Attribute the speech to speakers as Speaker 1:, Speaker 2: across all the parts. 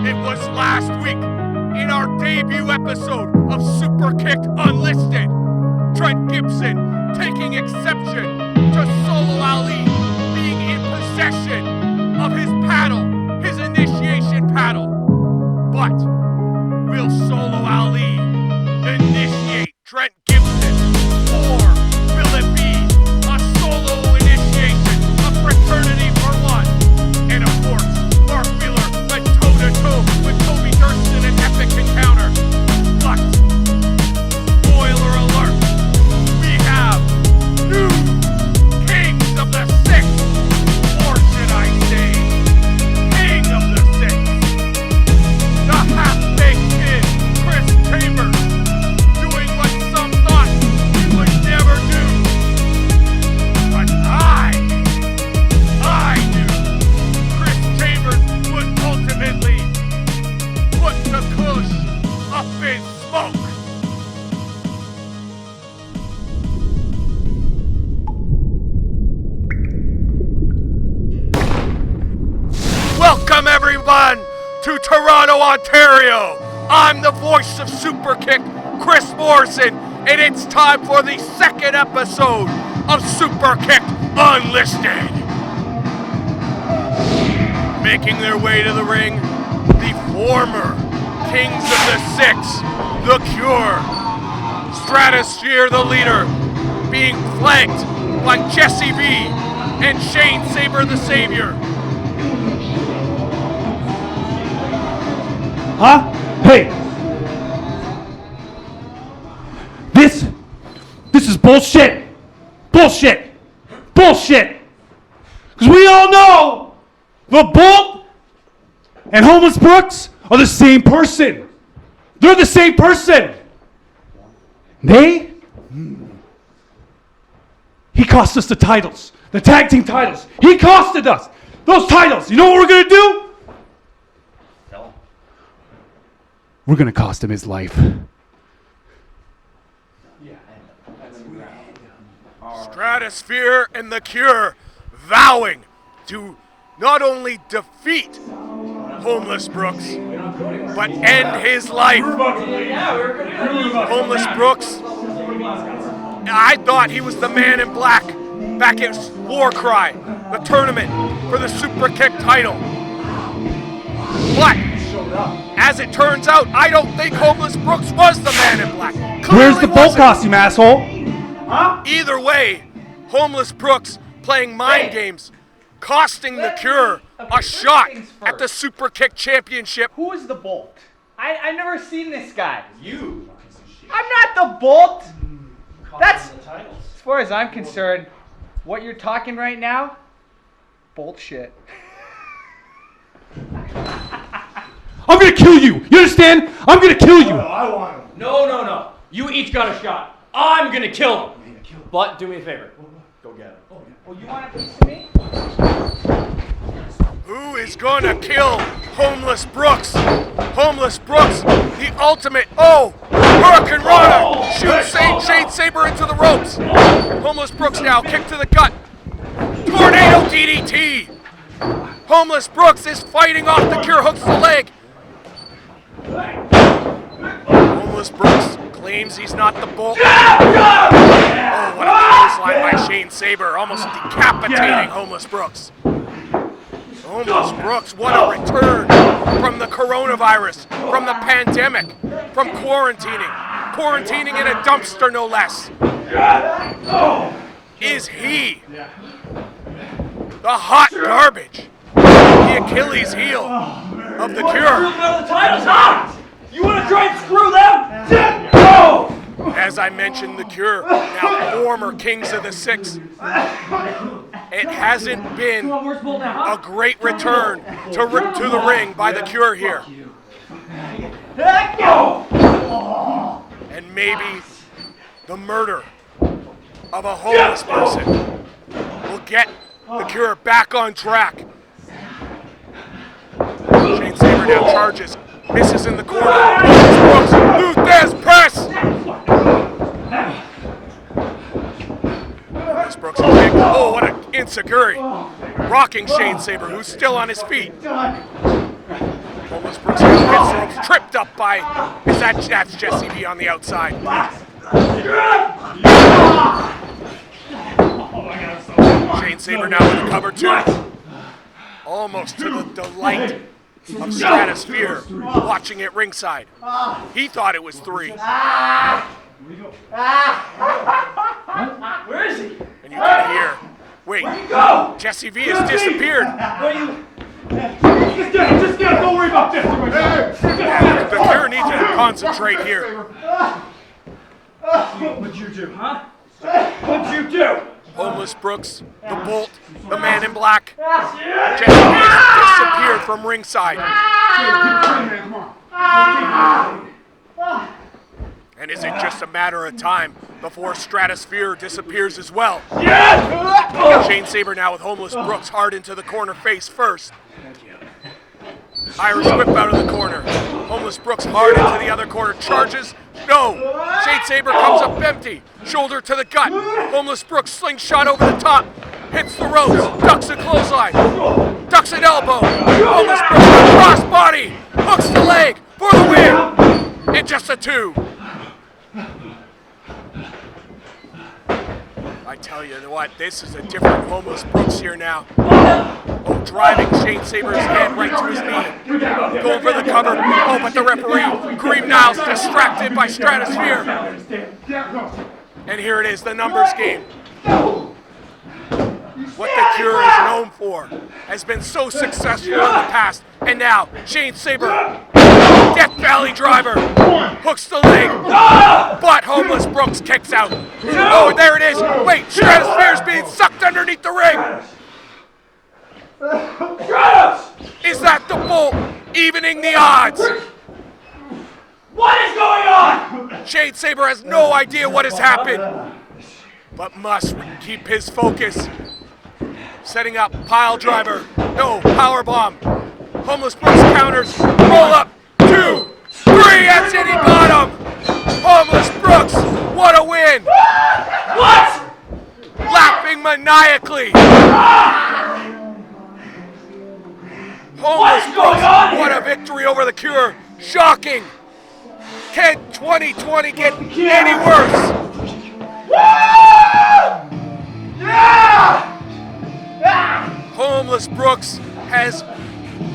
Speaker 1: It was last week in our debut episode of Superkick'd Unlisted. Trent Gibson taking exception to Solo Ali being in possession of his paddle, his initiation paddle. But will Solo Ali initiate Trent Gibson, or will it be a solo initiation of fraternity for one? And of course, Mark Wheeler went toe-to-toe with Toby Durst in an epic encounter. But, spoiler alert, we have new Kings of the Six, or should I say, King of the Six. The half-baked kid, Chris Chambers, doing what some thought he would never do. But I knew Chris Chambers would ultimately put the kush up in smoke. Welcome everyone to Toronto, Ontario. I'm the voice of Superkick'd, Chris Morrison, and it's time for the second episode of Superkick'd Unlisted. Making their way to the ring, the former Kings of the Six, The Cure. Stratosphere, the leader, being flanked by Jesse B and Shane Saber, the Savior.
Speaker 2: Huh? Hey! This is bullshit! Bullshit! Bullshit! Because we all know the Bolt and Homeless Brooks are the same person. They're the same person. He cost us the titles, the tag team titles. He costed us those titles. You know what we're going to do? We're going to cost him his life.
Speaker 1: Stratosphere and The Cure vowing to not only defeat Homeless Brooks, but end his life. Homeless Brooks, I thought he was the man in black back at War Cry, the tournament for the Superkick title. But as it turns out, I don't think Homeless Brooks was the man in black.
Speaker 2: Where's the Bolt costume, asshole?
Speaker 1: Huh? Either way, Homeless Brooks playing mind games, costing The Cure a shot at the Superkick Championship.
Speaker 3: Who is the Bolt? I've never seen this guy. You. I'm not the Bolt. That's, as far as I'm concerned, what you're talking right now, bullshit.
Speaker 2: I'm gonna kill you! You understand? I'm gonna kill you!
Speaker 4: I want him.
Speaker 5: No. You each got a shot. I'm gonna kill him. But do me a favor. Go get him.
Speaker 3: Oh, you want a piece of me?
Speaker 1: Who is gonna kill Homeless Brooks? Homeless Brooks, the ultimate. Oh! Hurricane Rana shoots Shane Saber into the ropes. Homeless Brooks now, kick to the gut. Tornado DDT. Homeless Brooks is fighting off The Cure, hooks the leg. Homeless Brooks claims he's not the Bolt. Oh, what a clothesline by Shane Saber, almost decapitating Homeless Brooks. Homeless Brooks, what a return from the coronavirus, from the pandemic, from quarantining in a dumpster no less. Is he the hot garbage, the Achilles heel of The Cure?
Speaker 5: You want to try and screw them?
Speaker 1: As I mentioned, The Cure, now former Kings of the Six. It hasn't been a great return to the ring by The Cure here. And maybe the murder of a homeless person will get The Cure back on track. Shane Saber now charges. Misses in the corner. Brooks, Luthez press! Brooks kick. Oh, what an enziguri. Rocking Shane Saber, who's still on his feet. Homeless Brooks hits the ropes, tripped up by, that's Jesse V on the outside. Shane Saber now in the cover two. Almost to the delight of Stratosphere watching it ringside. He thought it was 3.
Speaker 5: Where is he?
Speaker 1: And you can hear, wait, Jesse V has disappeared.
Speaker 2: Just get it. Don't worry about this.
Speaker 1: The Cure needs to concentrate here.
Speaker 5: What'd you do, huh? What'd you do?
Speaker 1: Homeless Brooks, the Bolt, the Man in Black. Jesse V has disappeared from ringside. And is it just a matter of time before Stratosphere disappears as well? Shane Saber now with Homeless Brooks hard into the corner face first. Irish whip out of the corner. Homeless Brooks hard into the other corner. Charges. No. Shane Saber comes up empty. Shoulder to the gut. Homeless Brooks slingshot over the top. Hits the ropes. Ducks a clothesline. Ducks an elbow. Homeless Brooks crossbody. Hooks the leg for the win. And just a 2. I tell you what, this is a different Homeless Brooks here now. Oh, driving Shane Saber's head right to his knee. Going for the cover. Oh, but the referee, Kareem Niles, distracted by Stratosphere. And here it is, the numbers game. What the Cure is known for has been so successful in the past. And now, Shane Saber, Death Valley driver, hooks the leg, but Homeless Brooks kicks out. Oh, there it is. Wait, Stratosphere's being sucked underneath the ring. Is that the Bolt evening the odds?
Speaker 5: What is going on?
Speaker 1: Shane Saber has no idea what has happened, but must keep his focus. Setting up pile driver. No, power bomb. Homeless Brooks counters. Roll up. 2, 3. That's it. He got him. Homeless Brooks. What a win.
Speaker 5: What?
Speaker 1: Laughing maniacally. Homeless Brooks. What a victory over the Cure. Shocking. Can 2020 get any worse?
Speaker 3: Yeah!
Speaker 1: Homeless Brooks has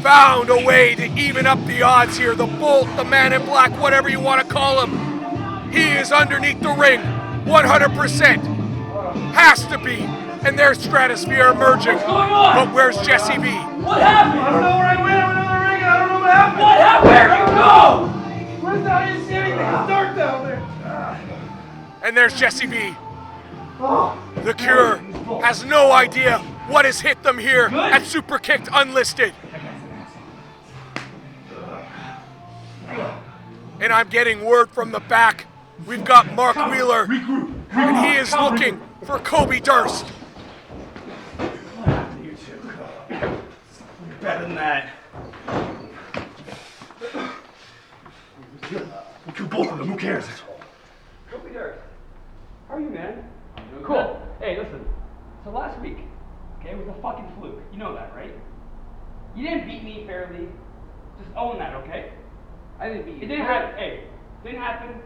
Speaker 1: found a way to even up the odds here. The Bolt, the Man in Black, whatever you want to call him. He is underneath the ring, 100%. Has to be. And there's Stratosphere emerging.
Speaker 5: What's going on?
Speaker 1: But where's Jesse V?
Speaker 5: What happened?
Speaker 3: I don't know where I went. I went in the ring. I don't know what happened.
Speaker 5: What happened? Where'd you go?
Speaker 3: Where's that? I didn't see anything. It's dark down there.
Speaker 1: And there's Jesse V. The Cure has no idea what has hit them here at Superkick'd Unlisted. And I'm getting word from the back. We've got Mark Wheeler, and he is looking for Kobe Durst.
Speaker 3: Better than that.
Speaker 2: We'll kill both of them. Who cares?
Speaker 5: Kobe Durst. How are you, man? I'm doing cool. Hey, listen. So last week, okay, it was a fucking fluke. You know that, right? You didn't beat me fairly. Just own that, okay?
Speaker 3: I didn't beat you.
Speaker 5: It didn't happen. Hey, it didn't happen.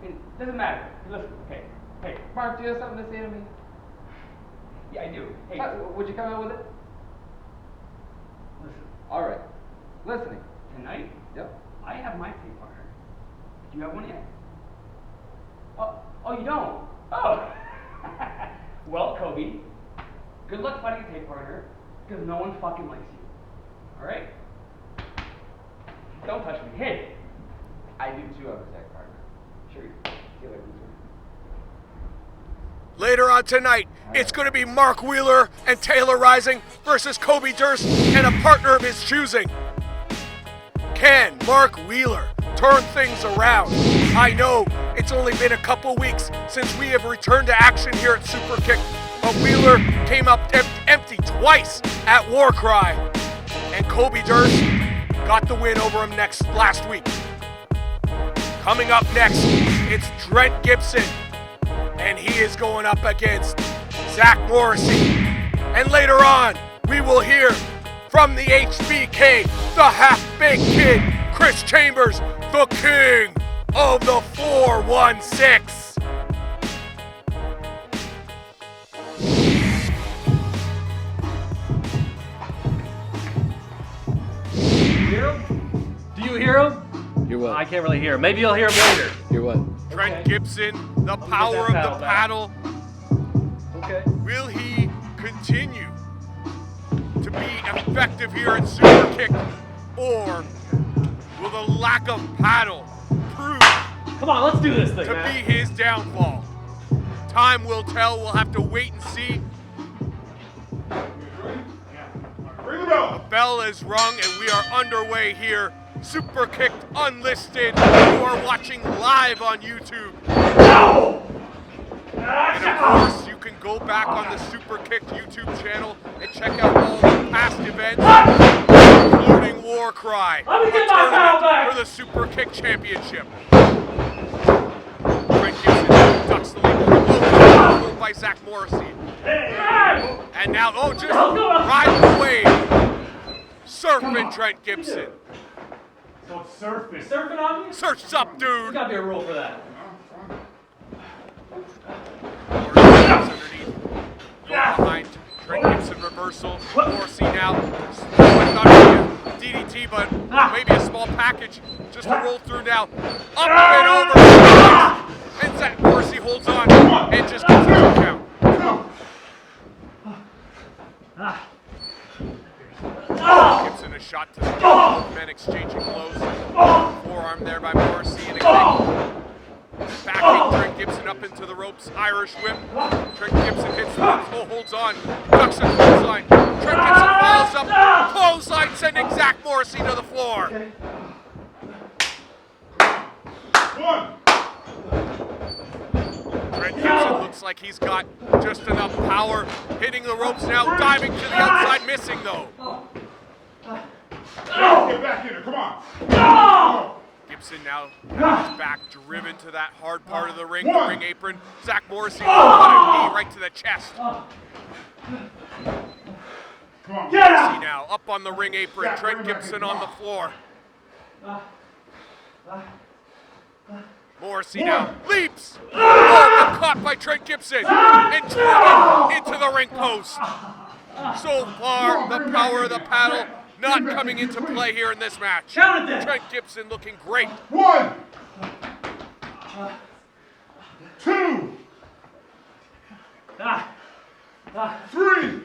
Speaker 5: It doesn't matter. Listen, okay. Hey,
Speaker 3: Mark, do you have something to say to me?
Speaker 5: yeah, I do. Hey,
Speaker 3: Would you come out with it?
Speaker 5: listen.
Speaker 3: All right. Listening.
Speaker 5: Tonight,
Speaker 3: Yep.
Speaker 5: I have my tape partner. Do you have one yet? Oh, you don't? Oh. Well, Kobe, good luck finding a tape partner, because no one fucking likes you. All right? Don't touch me. Hey.
Speaker 3: I do too have a tech partner.
Speaker 5: Sure. See you later.
Speaker 1: Later on tonight, it's going to be Mark Wheeler and Taylor Rising versus Kobe Durst and a partner of his choosing. Can Mark Wheeler turn things around? I know it's only been a couple weeks since we have returned to action here at Superkick'd, but Wheeler came up empty twice at Warcry, and Kobe Durst got the win over him last week. Coming up next, it's Trent Gibson, and he is going up against Zach Morrissey. And later on, we will hear from the HBK, the half-baked kid, Chris Chambers, the king of the 416.
Speaker 5: Do you hear him?
Speaker 4: Hear what?
Speaker 5: I can't really hear him. Maybe you'll hear him later.
Speaker 4: Hear what?
Speaker 1: Trent
Speaker 5: Okay.
Speaker 1: Gibson, the power of
Speaker 5: that
Speaker 1: the
Speaker 5: paddle
Speaker 1: paddle.
Speaker 5: Okay.
Speaker 1: Will he continue to be effective here at Superkick'd, or will the lack of paddle prove
Speaker 5: Come on, let's do this thing,
Speaker 1: to
Speaker 5: man.
Speaker 1: be his downfall? Time will tell. We'll have to wait and see.
Speaker 2: Ring the bell.
Speaker 1: The bell is rung and we are underway here. Superkick'd Unlisted. You are watching live on YouTube. And of course, you can go back on the Superkick'd YouTube channel and check out all the past events, including Warcry,
Speaker 5: Let me
Speaker 1: the
Speaker 5: get my paddle back.
Speaker 1: tournament for the Superkick'd Championship. Trent Gibson ducks the lead, pulled by Zach Morrissey. And now, just ride the wave. Surfing Trent Gibson.
Speaker 2: So it's surfing.
Speaker 5: Surfing on me?
Speaker 1: Search up,
Speaker 5: There's
Speaker 1: dude.
Speaker 5: gotta be a rule for that.
Speaker 1: Underneath. Going behind. Trent Gibson reversal. Morrissey now. I thought it'd be a DDT, but maybe a small package just to roll through now. Up and over. And Zach Morrissey holds on and just gets the count. Gibson a shot to the both men exchanging blows. Forearm there by Morrissey and a kick. Backing Trent Gibson up into the ropes. Irish whip. Trent Gibson hits the ropes. Holds on. Ducks a clothesline. Trent Gibson falls up. Clothesline sending Zach Morrissey to the floor. Trent Gibson looks like he's got just enough power. Hitting the ropes now. Diving to the outside. Missing though.
Speaker 2: Get back in there, come on.
Speaker 1: Gibson now having his back driven to that hard part of the ring apron. Zach Morrissey with a knee right to the chest. Morrissey now up on the ring apron. Trent Gibson on the floor. Morrissey now leaps. Oh, but caught by Trent Gibson and driven into the ring post. So far, the power of the paddle not coming into play here in this match. Trent Gibson looking great.
Speaker 2: 1, 2, 3.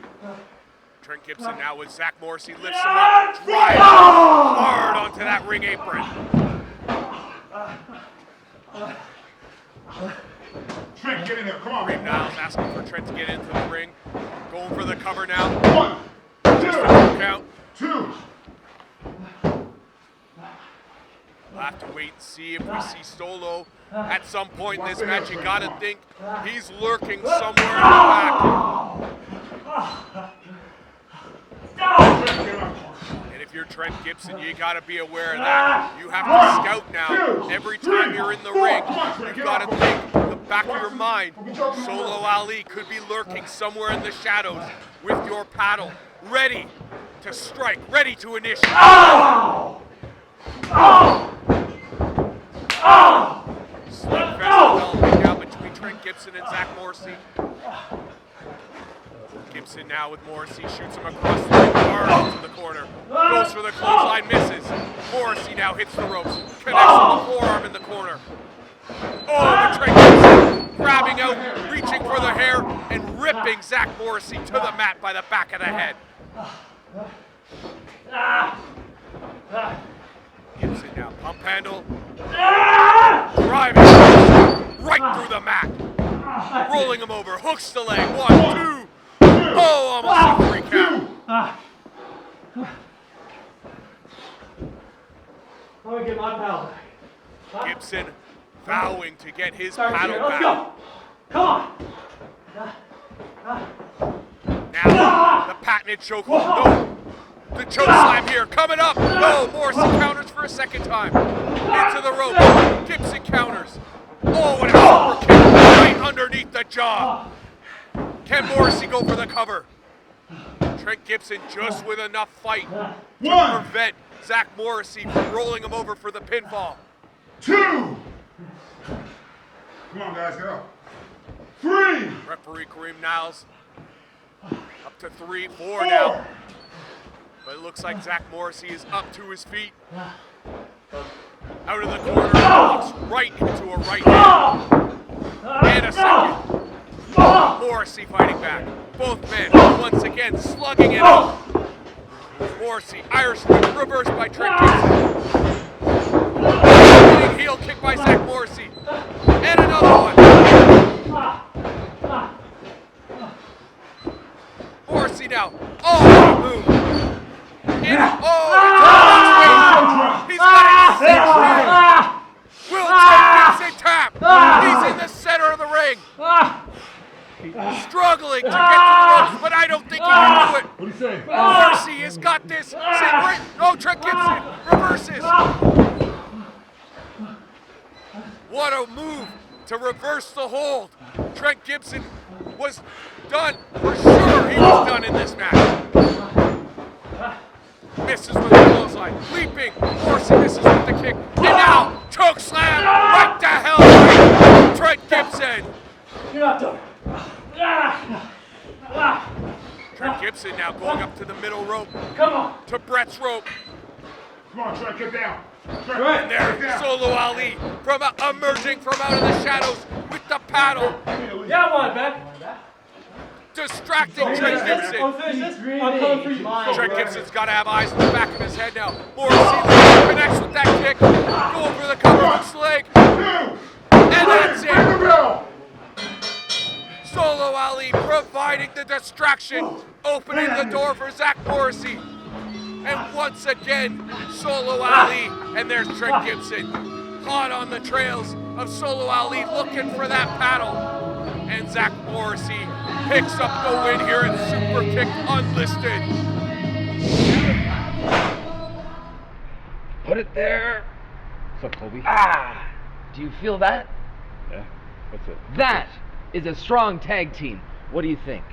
Speaker 1: Trent Gibson now with Zach Morrissey lifts him up, drives hard onto that ring apron.
Speaker 2: Trent, get in there, come on.
Speaker 1: Reem Niles asking for Trent to get into the ring. Going for the cover now.
Speaker 2: 1,
Speaker 1: Just a two count.
Speaker 2: 2.
Speaker 1: We'll have to wait and see if we see Solo at some point in this match. You gotta think he's lurking somewhere in the back. And if you're Trent Gibson, you gotta be aware of that. You have to scout now. Every time you're in the ring, you've gotta think the back of your mind. Solo Ali could be lurking somewhere in the shadows with your paddle, ready to strike, ready to initiate. Slugfest developing now between Trent Gibson and Zach Morrissey. Gibson now with Morrissey, shoots him across the ring, hard into the corner. Goes for the clothesline, misses. Morrissey now hits the ropes, connects with the forearm in the corner. Oh, but Trent Gibson grabbing out, reaching for the hair, and ripping Zach Morrissey to the mat by the back of the head. Gibson now pump handle, driving right through the mat, rolling him over, hooks the leg, 1, 2, oh, almost a 3 count.
Speaker 5: Let me get my paddle back.
Speaker 1: Gibson vowing to get his
Speaker 5: Start
Speaker 1: paddle
Speaker 5: here. Let's
Speaker 1: back.
Speaker 5: go. Come on.
Speaker 1: Now the patented choke hold. No. The choke slam here coming up. No, Morrissey counters for a second time. Into the rope. Gibson counters. Oh, and a super kick right underneath the jaw. Can Morrissey go for the cover? Trent Gibson Gibson just with enough fight to
Speaker 2: One.
Speaker 1: prevent Zach Morrissey from rolling him over for the pinfall.
Speaker 2: 2. Come on, guys, go. 3.
Speaker 1: Referee Kareem Niles up to 3, 4 now. But it looks like Zach Morrissey is up to his feet. Out of the corner, walks right into a right hand. And a second. Morrissey fighting back. Both men once again slugging it out. Morrissey, Irish whip, reversed by Trent Gibson. Running heel kick by Zach Morrissey. And another one. Morrissey now. Oh, boom. And, he's got it cinched in. Will Trent Gibson tap? He's in the center of the ring. Struggling to get to the ropes, but I don't think he can do it.
Speaker 2: What do you say?
Speaker 1: Morrissey has got this. No, Trent Gibson reverses. What a move to reverse the hold. Trent Gibson was done. For sure he was done in this match. Misses with the clothesline. Leaping. Morrissey misses with the kick. And now, choke slam. Right to hell with Trent Gibson.
Speaker 5: You're not done.
Speaker 1: Trent Gibson now going up to the middle rope.
Speaker 5: Come on.
Speaker 1: To Brett's rope.
Speaker 2: Come on, Trent, get down. Trent,
Speaker 1: And there, Solo Ali from emerging from out of the shadows with the paddle.
Speaker 5: Yeah, I'm on, Ben.
Speaker 1: Distracting Trent Gibson.
Speaker 5: I'll finish this. I'm coming for you.
Speaker 1: Trent Gibson's got to have eyes in the back of his head now. Morrissey connects with that kick. Go over the cover leg. And that's it. Solo Ali providing the distraction, opening the door for Zach Morrissey. And once again, Solo Ali, and there's Trent Gibson, caught on the trails of Solo Ali looking for that paddle. And Zach Morrissey picks up the win here at Superkick'd Unlisted.
Speaker 4: Put it there.
Speaker 6: What's up, Colby?
Speaker 4: Ah! Do you feel that?
Speaker 6: Yeah? What's it?
Speaker 4: That is a strong tag team. What do you think?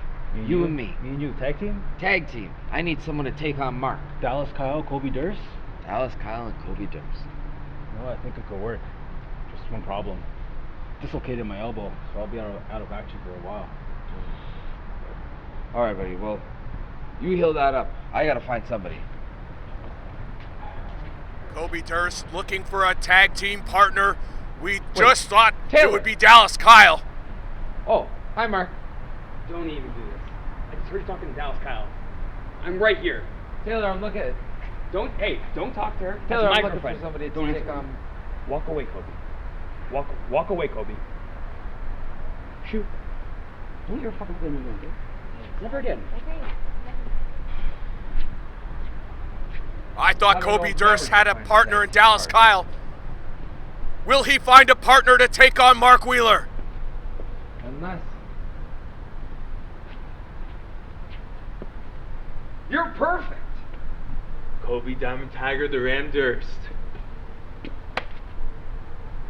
Speaker 4: You and me.
Speaker 6: Me and you, tag team?
Speaker 4: Tag team. I need someone to take on Mark.
Speaker 6: Dallas Kyle, Colby Durst?
Speaker 4: Dallas Kyle and Kobe Durst.
Speaker 6: No, I think it could work. Just one problem. Dislocated my elbow, so I'll be out of action for a while.
Speaker 4: Alright, buddy. Well, you heal that up. I gotta find somebody.
Speaker 1: Kobe Durst looking for a tag team partner. We just thought
Speaker 4: Taylor.
Speaker 1: it would be Dallas Kyle.
Speaker 4: Oh, hi, Mark.
Speaker 5: Don't even do this. I just heard you talking to Dallas Kyle. I'm right here.
Speaker 4: Taylor, I'm looking at...
Speaker 5: Don't talk to her. That's
Speaker 4: Taylor,
Speaker 5: my
Speaker 4: I'm looking
Speaker 5: girlfriend.
Speaker 4: for somebody
Speaker 5: Don't
Speaker 4: to
Speaker 5: answer
Speaker 4: take
Speaker 5: me.
Speaker 4: on...
Speaker 5: Walk away, Kobe. Walk away, Kobe. Shoot. Don't ever fucking play me again, okay? Never again.
Speaker 1: I thought Kobe Durst had a partner in Dallas Kyle. Will he find a partner to take on Mark Wheeler?
Speaker 4: Nice.
Speaker 5: You're perfect.
Speaker 7: Kobe Diamond Tiger, the Ram Durst.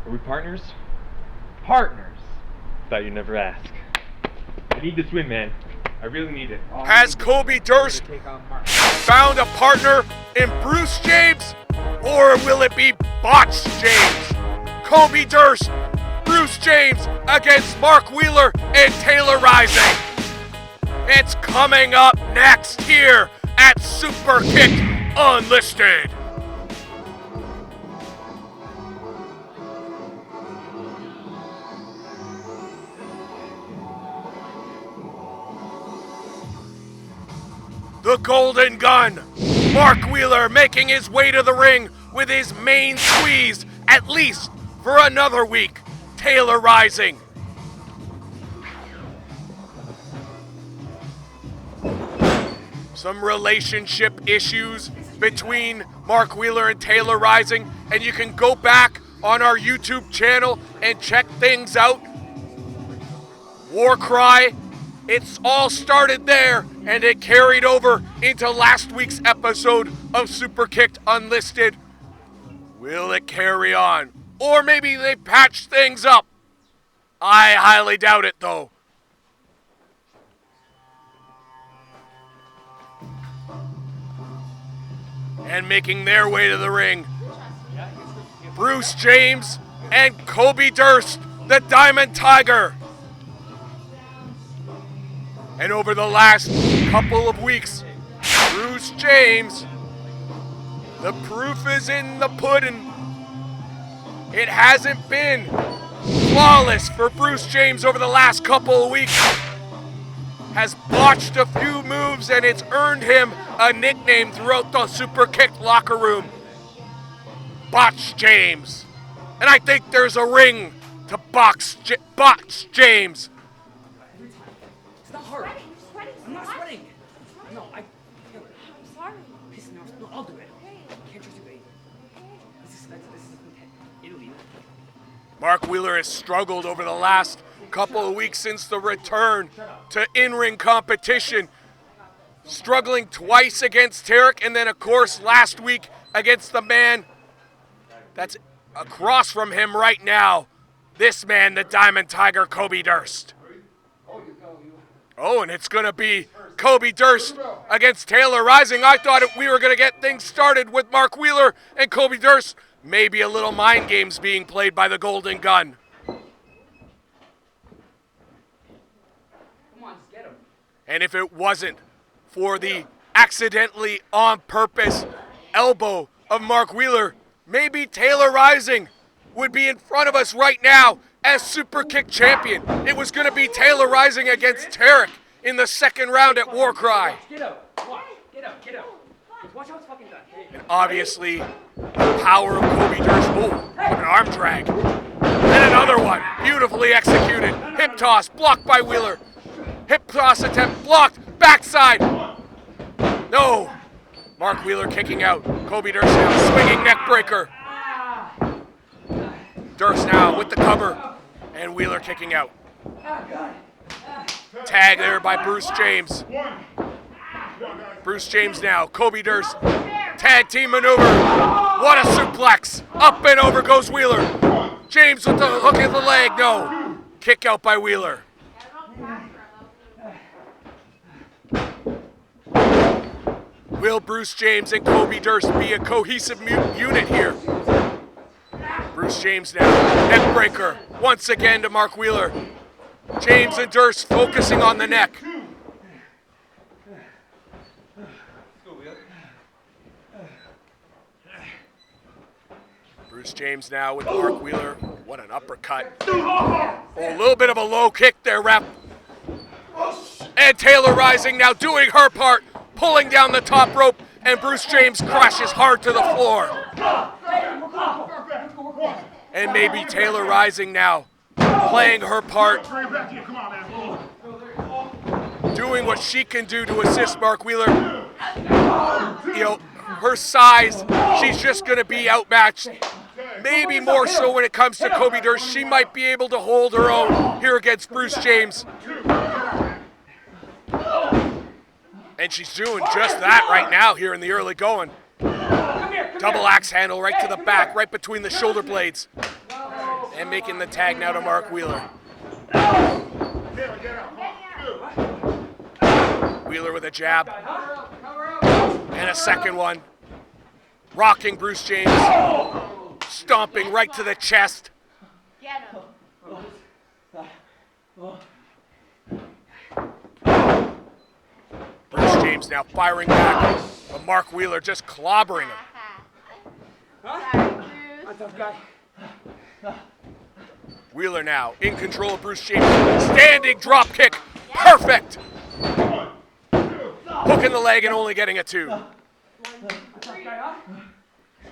Speaker 7: Are we partners?
Speaker 4: Partners.
Speaker 7: Thought you'd never ask. I need this win, man. I really need it.
Speaker 1: Has Kobe Durst
Speaker 4: Take on Mark.
Speaker 1: found a partner in Bruce James? Or will it be Botch James? Kobe Durst, Bruce James against Mark Wheeler and Taylor Rising. It's coming up next here at Superkick'd Unlisted. The Golden Gun. Mark Wheeler making his way to the ring with his main squeeze, at least for another week. Taylor Rising. Some relationship issues between Mark Wheeler and Taylor Rising, and you can go back on our YouTube channel and check things out. War Cry, it's all started there, and it carried over into last week's episode of Superkick'd Unlisted. Will it carry on? Or maybe they patched things up. I highly doubt it, though. And making their way to the ring, Bruce James and Kobe Durst, the Diamond Tiger. And over the last couple of weeks, Bruce James, the proof is in the pudding. It hasn't been flawless for Bruce James over the last couple of weeks. Has botched a few moves and it's earned him a nickname throughout the Superkick'd locker room. Botch James. And I think there's a ring to Botch James.
Speaker 5: It's not hard. I'm not sweating. No, I'm
Speaker 8: sorry.
Speaker 5: Please, no, I'll do it. Can't trust you, babe. This is Italy.
Speaker 1: Mark Wheeler has struggled over the last couple of weeks since the return to in-ring competition. Struggling twice against Tarek, and then of course last week against the man that's across from him right now. This man, the Diamond Tiger, Kobe Durst. Oh, and it's gonna be Kobe Durst against Taylor Rising. I thought we were gonna get things started with Mark Wheeler and Kobe Durst. Maybe a little mind games being played by the Golden Gun. And if it wasn't for the accidentally on purpose elbow of Mark Wheeler, maybe Taylor Rising would be in front of us right now as Superkick'd champion. It was going to be Taylor Rising against Tarek in the second round at Warcry.
Speaker 5: Get out. Get out. Watch how it's fucking done.
Speaker 1: And obviously, the power of Kobe Durst. Oh, an arm drag. And another one, beautifully executed. Hip toss, blocked by Wheeler. Hip toss attempt, blocked, backside. No. Mark Wheeler kicking out. Kobe Durst now, swinging neck breaker. Durst now with the cover. And Wheeler kicking out. Tag there by Bruce James. Bruce James now, Kobe Durst. Tag team maneuver. What a suplex. Up and over goes Wheeler. James with the hook in the leg, no. Kick out by Wheeler. Will Bruce James and Kobe Durst be a cohesive unit here? Bruce James now, neck breaker, once again to Mark Wheeler. James and Durst focusing on the neck. Bruce James now with Mark Wheeler. What an uppercut. Oh, a little bit of a low kick there, ref. And Taylor Rising now doing her part, pulling down the top rope, and Bruce James crashes hard to the floor. And maybe Taylor Rising now playing her part, doing what she can do to assist Mark Wheeler. You know, her size, she's just going to be outmatched. Maybe more so when it comes to Kobe Durst. She might be able to hold her own here against Bruce James. And she's doing just that right now here in the early going. Double axe handle right to the back, right between the shoulder blades. And making the tag now to Mark Wheeler. Wheeler with a jab. And a second one. Rocking Bruce James. Stomping right to the chest.
Speaker 8: Get him.
Speaker 1: Bruce James now firing back. But Mark Wheeler just clobbering him.
Speaker 8: Sorry, Bruce.
Speaker 1: Wheeler now in control of Bruce James. Standing drop kick. Perfect. Hooking the leg and only getting a 2.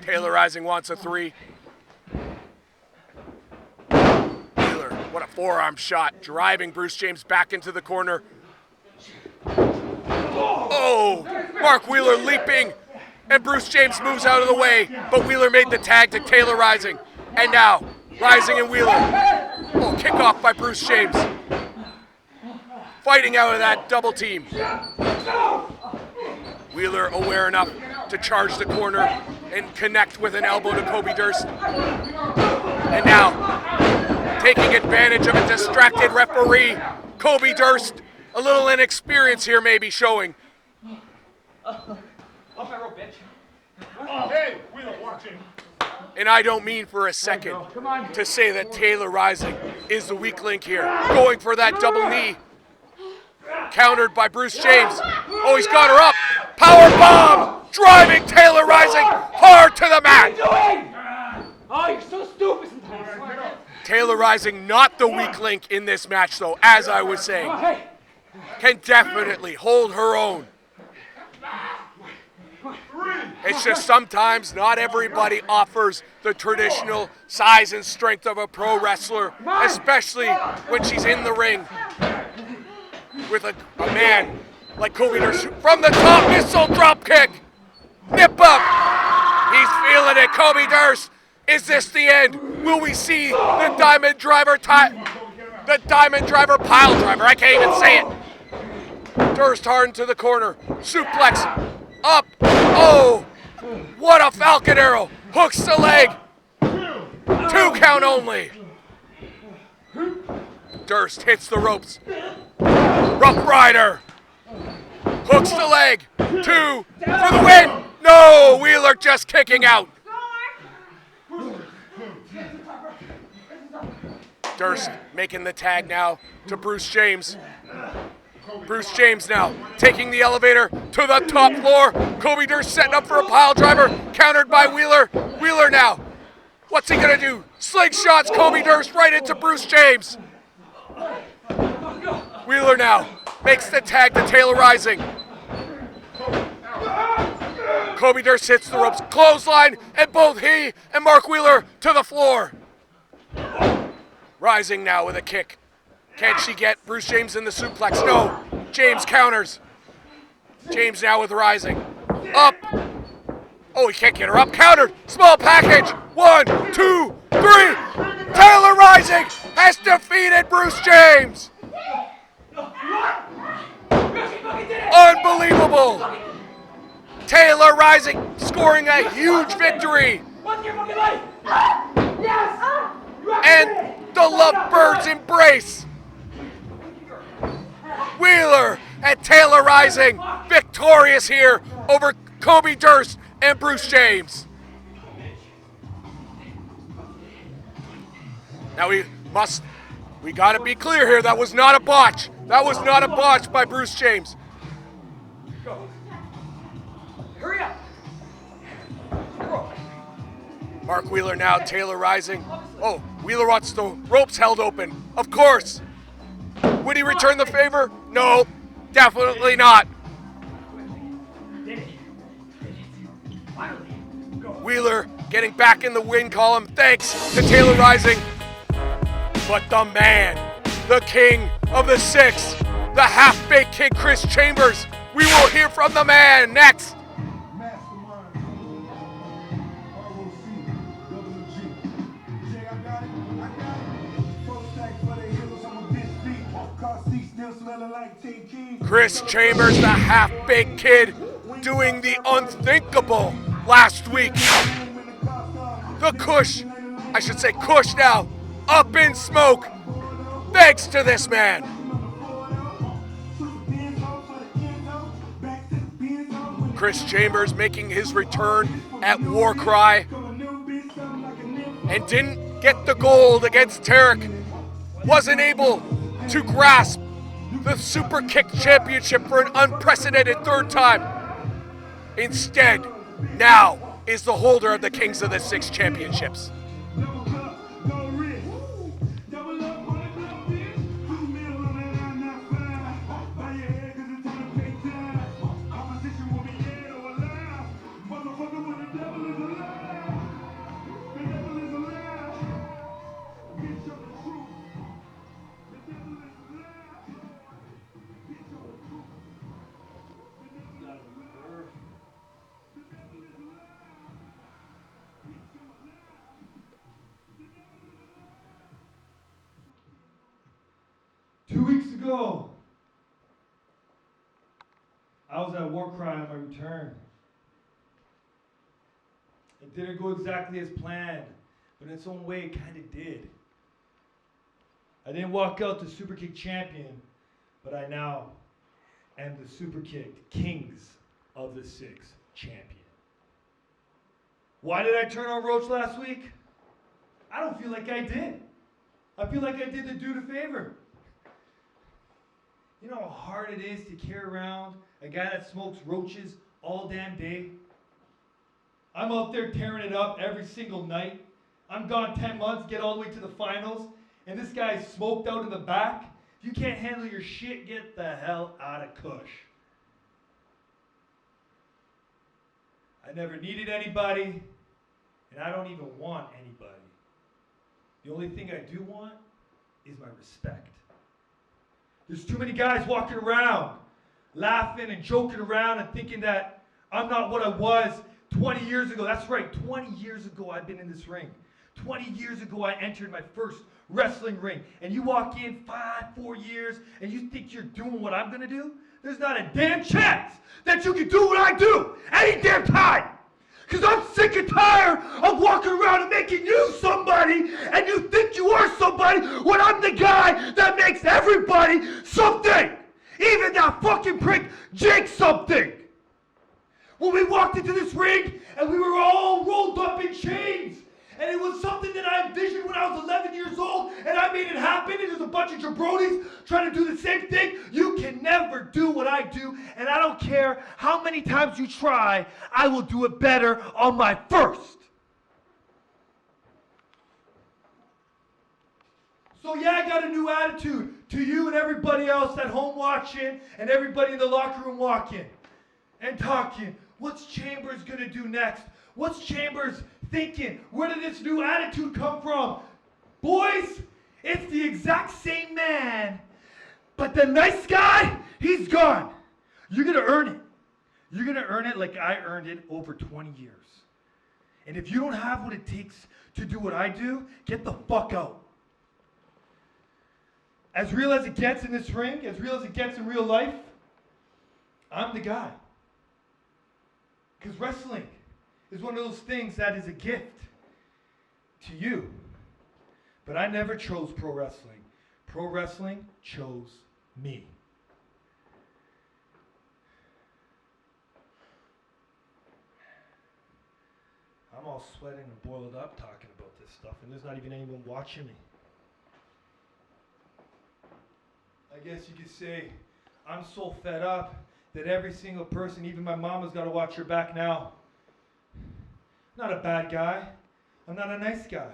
Speaker 1: Taylor Rising wants a 3. Wheeler, what a forearm shot. Driving Bruce James back into the corner. Oh, Mark Wheeler leaping. And Bruce James moves out of the way. But Wheeler made the tag to Taylor Rising. And now, Rising and Wheeler. Oh, kickoff by Bruce James. Fighting out of that double team. Wheeler aware enough to charge the corner and connect with an elbow to Kobe Durst. And now, taking advantage of a distracted referee, Kobe Durst, a little inexperience here maybe showing.
Speaker 5: Off my rope, bitch.
Speaker 1: Hey, Wheeler, watching. And I don't mean for a second to say that Taylor Rising is the weak link here. Going for that double knee. Countered by Bruce James. Oh, he's got her up. Power bomb! Driving Taylor Rising hard to the mat.
Speaker 5: Oh, you're so stupid sometimes.
Speaker 1: Taylor Rising not the weak link in this match, though, as I was saying. Can definitely hold her own. It's just sometimes not everybody offers the traditional size and strength of a pro wrestler, especially when she's in the ring with a man like Kobe Durst from the top, missile drop kick. Nip up. He's feeling it, Kobe Durst. Is this the end? Will we see the Diamond Driver the Diamond Driver pile driver? I can't even say it. Durst hard into the corner. Suplex. Up. Oh, what a Falcon Arrow. Hooks the leg. 2 count only. Durst hits the ropes. Rough Rider. Hooks the leg. 2 for the win. No, Wheeler just kicking out. Durst making the tag now to Bruce James. Bruce James now taking the elevator to the top floor. Kobe Durst setting up for a pile driver, countered by Wheeler. Wheeler now. What's he gonna do? Slingshots Kobe Durst right into Bruce James. Wheeler now makes the tag to Taylor Rising. Kobe Durst hits the ropes, clothesline, and both he and Mark Wheeler to the floor. Rising now with a kick. Can she get Bruce James in the suplex? No. James counters. James now with Rising. Up. Oh, he can't get her up. Countered. Small package. 1, 2, 3. Taylor Rising has defeated Bruce James. Unbelievable. Taylor Rising scoring a huge victory. And the Lovebirds embrace. Wheeler and Taylor Rising victorious here over Kobe Durst and Bruce James. Now we gotta be clear here, that was not a botch. That was not a botch by Bruce James.
Speaker 5: Hurry up.
Speaker 1: Mark Wheeler now, Taylor Rising. Oh, Wheeler wants the ropes held open. Of course. Would he return the favor? No, definitely not. Wheeler getting back in the win column thanks to Taylor Rising. But the man, the king of the 6, the half-baked kid Chris Chambers. We will hear from the man next. Chris Chambers, the half-baked kid, doing the unthinkable last week. The Kush now, up in smoke, thanks to this man. Chris Chambers making his return at Warcry and didn't get the gold against Tarek. Wasn't able to grasp the Superkick'd championship for an unprecedented 3rd time. Instead, now is the holder of the Kings of the 6 championships.
Speaker 2: I was at Warcry on my return. It didn't go exactly as planned, but in its own way, it kind of did. I didn't walk out the Superkick'd champion, but I now am the Superkick'd Kings of the 6 champion. Why did I turn on Roach last week? I don't feel like I did. I feel like I did the dude a favor. You know how hard it is to carry around a guy that smokes roaches all damn day? I'm out there tearing it up every single night. I'm gone 10 months, get all the way to the finals, and this guy's smoked out in the back. If you can't handle your shit, get the hell out of Kush. I never needed anybody, and I don't even want anybody. The only thing I do want is my respect. There's too many guys walking around, laughing and joking around and thinking that I'm not what I was 20 years ago. That's right, 20 years ago I've been in this ring. 20 years ago I entered my first wrestling ring. And you walk in 4 years and you think you're doing what I'm gonna do? There's not a damn chance that you can do what I do any damn time. Because I'm sick and tired of walking around and making you somebody and you think you are somebody when I'm the guy that makes everybody something. Even that fucking prick Jake something. When we walked into this ring and we were all rolled up in chains. And it was something that I envisioned when I was 11 years old, and I made it happen, and there's a bunch of jabronis trying to do the same thing. You can never do what I do, and I don't care how many times you try, I will do it better on my first. So yeah, I got a new attitude to you and everybody else at home watching, and everybody in the locker room walking and talking. What's Chambers gonna do next? What's Chambers thinking? Where did this new attitude come from? Boys, it's the exact same man, but the nice guy, he's gone. You're gonna earn it. You're gonna earn it like I earned it over 20 years. And if you don't have what it takes to do what I do, get the fuck out. As real as it gets in this ring, as real as it gets in real life, I'm the guy. Because wrestling is one of those things that is a gift to you. But I never chose pro wrestling. Pro wrestling chose me. I'm all sweating and boiled up talking about this stuff, and there's not even anyone watching me. I guess you could say I'm so fed up that every single person, even my mama's got to watch her back now. I'm not a bad guy. I'm not a nice guy.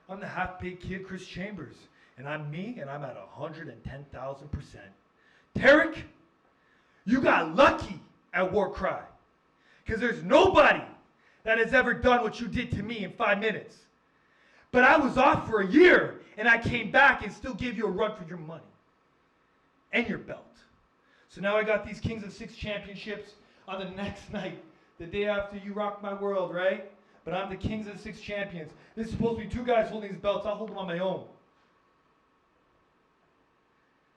Speaker 2: I'm the half-baked kid, Chris Chambers. And I'm me, and I'm at 110,000%. Tarek, you got lucky at Warcry. Because there's nobody that has ever done what you did to me in 5 minutes. But I was off for a year, and I came back and still gave you a run for your money. And your belt. So now I got these Kings of Six championships on the next night. The day after you rocked my world, right? But I'm the Kings of Six champions. This is supposed to be 2 guys holding these belts. I'll hold them on my own.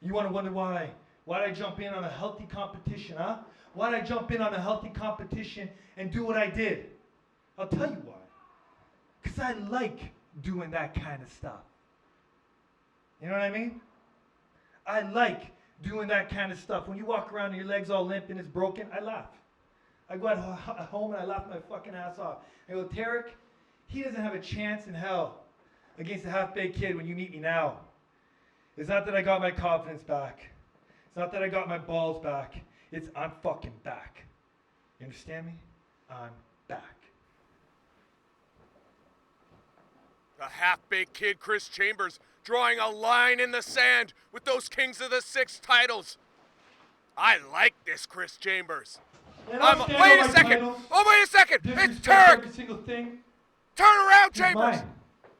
Speaker 2: You want to wonder why? Why did I jump in on a healthy competition, huh? Why did I jump in on a healthy competition and do what I did? I'll tell you why. Because I like doing that kind of stuff. You know what I mean? I like doing that kind of stuff. When you walk around and your leg's all limp and it's broken, I laugh. I go at home and I laugh my fucking ass off. I go, Tarek, he doesn't have a chance in hell against a half-baked kid when you meet me now. It's not that I got my confidence back. It's not that I got my balls back. It's I'm fucking back. You understand me? I'm back.
Speaker 1: The half-baked kid, Chris Chambers, drawing a line in the sand with those Kings of the Six titles. I like this, Chris Chambers. Wait a second! Oh, wait a second! It's Tarek!
Speaker 2: Every single thing.
Speaker 1: Turn around,
Speaker 2: It's
Speaker 1: Chambers!
Speaker 2: mine.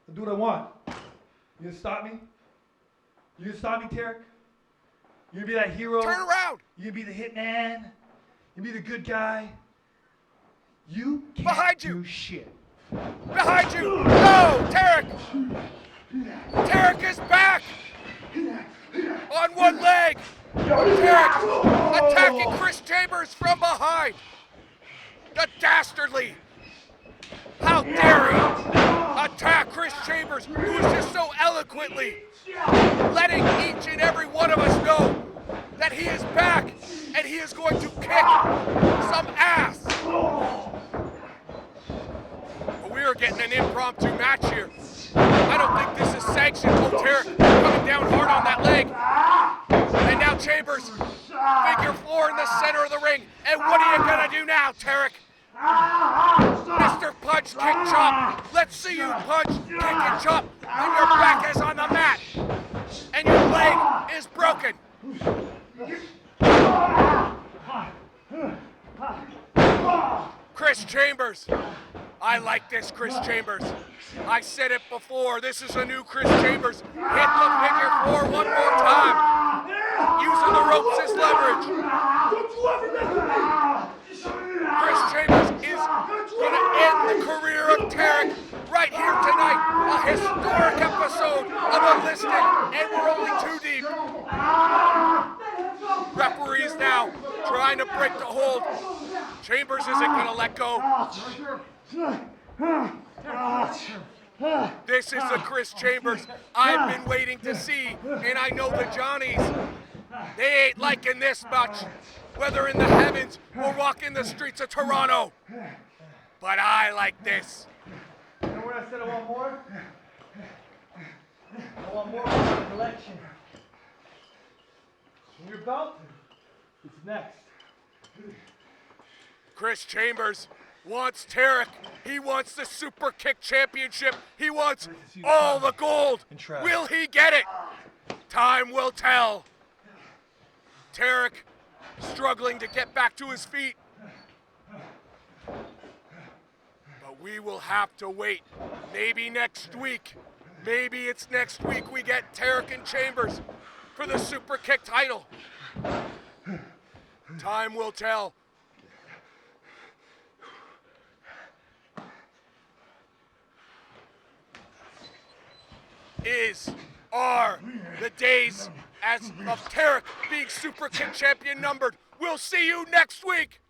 Speaker 2: I'll do what I want. You gonna stop me? You gonna stop me, Tarek? You gonna be that hero?
Speaker 1: Turn around!
Speaker 2: You gonna be the hitman? You gonna be the good guy? You can't
Speaker 1: Behind you.
Speaker 2: do shit.
Speaker 1: Behind you! No! Tarek! Tarek is back! On one leg! Tarek attacking Chris Chambers from behind! The dastardly! How dare he attack Chris Chambers, who is just so eloquently letting each and every one of us know that he is back and he is going to kick some ass! are getting an impromptu match here. I don't think this is sanctioned. Oh, Tarek coming down hard on that leg. And now Chambers, figure 4 in the center of the ring. And what are you gonna do now, Tarek? Mr. Punch, Kick, Chop. Let's see you punch, kick, and chop when your back is on the mat and your leg is broken. Chris Chambers. I like this Chris Chambers. I said it before, this is a new Chris Chambers. Hit the figure 4 one more time. Using the ropes as leverage. Chris Chambers is going to end the career of Tarek right here tonight. A historic episode of Unlisted, and we're only 2 deep. Referees now trying to break the hold. Chambers isn't going to let go. This is the Chris Chambers I've been waiting to see, and I know the Johnnies, they ain't liking this much, whether in the heavens or walking the streets of Toronto. But I like this.
Speaker 3: You know what I said I want more? I want more of the collection. And your belt, it's next.
Speaker 1: Chris Chambers wants Tarek. He wants the Superkick'd championship. He wants all the gold. Will he get it? Time will tell. Tarek struggling to get back to his feet. But we will have to wait. Maybe next week. Maybe it's next week we get Tarek and Chambers for the Superkick'd title. Time will tell. Are the days of Tarek being Superkick'd champion numbered? We'll see you next week.